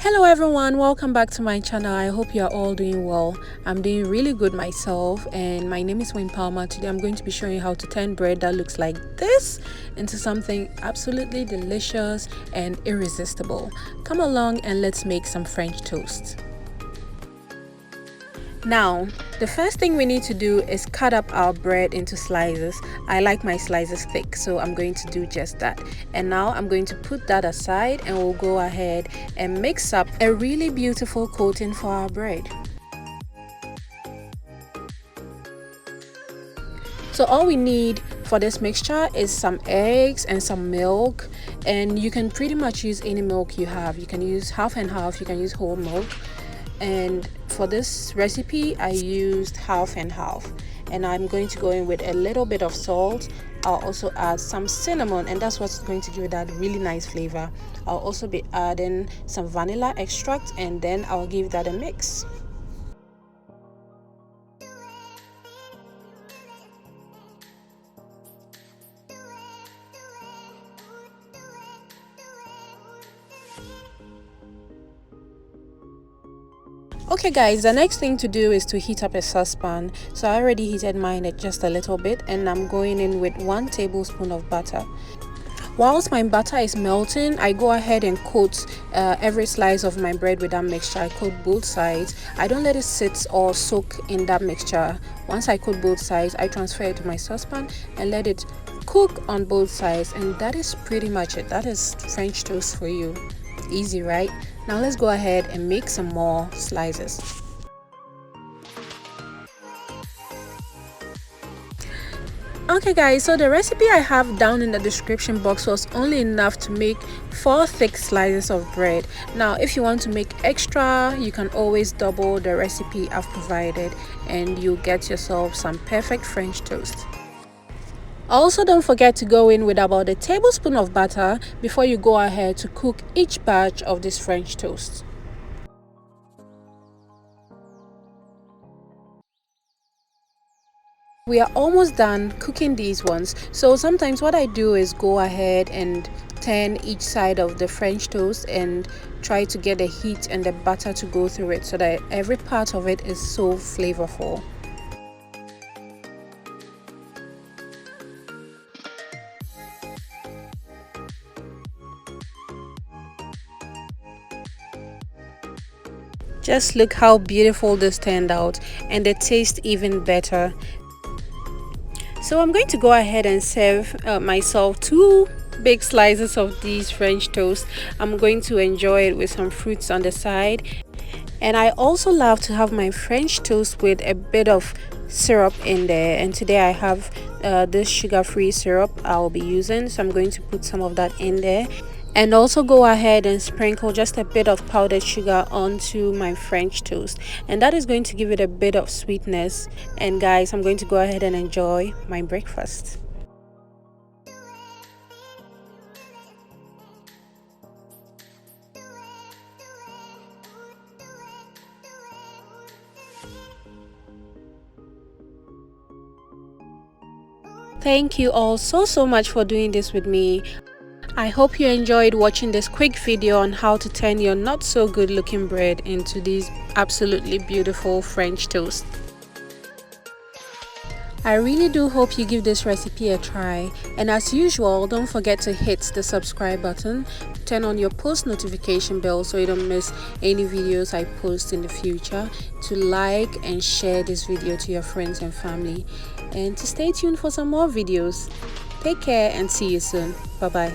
Hello everyone, welcome back to my channel. I hope you are all doing well. I'm doing really good myself, and my name is Wayne Palmer. Today I'm going to be showing you how to turn bread that looks like this into something absolutely delicious and irresistible. Come along and let's make some French toast. Now, the first thing we need to do is cut up our bread into slices. I like my slices thick, so I'm going to do just that. And now I'm going to put that aside and we'll go ahead and mix up a really beautiful coating for our bread. So all we need for this mixture is some eggs and some milk, and you can pretty much use any milk you have. You can use half and half, you can use whole milk. And for this recipe I used half and half, and I'm going to go in with a little bit of salt. I'll also add some cinnamon, and that's what's going to give it that really nice flavor. I'll also be adding some vanilla extract, and then I'll give that a mix. Okay guys, the next thing to do is to heat up a saucepan. So I already heated mine at just a little bit, and I'm going in with 1 tablespoon of butter. Whilst my butter is melting, I go ahead and coat every slice of my bread with that mixture. I coat both sides. I don't let it sit or soak in that mixture. Once I coat both sides, I transfer it to my saucepan and let it cook on both sides, and that is pretty much it. That is French toast for you. Easy, right? Now let's go ahead and make some more slices. Okay guys, so the recipe I have down in the description box was only enough to make 4 thick slices of bread. Now if you want to make extra, you can always double the recipe I've provided, and you'll get yourself some perfect French toast. Also, don't forget to go in with about a tablespoon of butter before you go ahead to cook each batch of this French toast. We are almost done cooking these ones, so sometimes what I do is go ahead and turn each side of the French toast and try to get the heat and the butter to go through it so that every part of it is so flavorful. Just look how beautiful this turned out, and the taste even better. So I'm going to go ahead and serve myself 2 big slices of these French toast. I'm going to enjoy it with some fruits on the side, and I also love to have my French toast with a bit of syrup in there, and today I have this sugar-free syrup I'll be using, so I'm going to put some of that in there. And also go ahead and sprinkle just a bit of powdered sugar onto my French toast, and that is going to give it a bit of sweetness. And guys, I'm going to go ahead and enjoy my breakfast. Thank you all so much for doing this with me. I hope you enjoyed watching this quick video on how to turn your not so good looking bread into these absolutely beautiful French toast. I really do hope you give this recipe a try, and as usual, don't forget to hit the subscribe button, turn on your post notification bell so you don't miss any videos I post in the future, to like and share this video to your friends and family, and to stay tuned for some more videos. Take care and see you soon. Bye bye.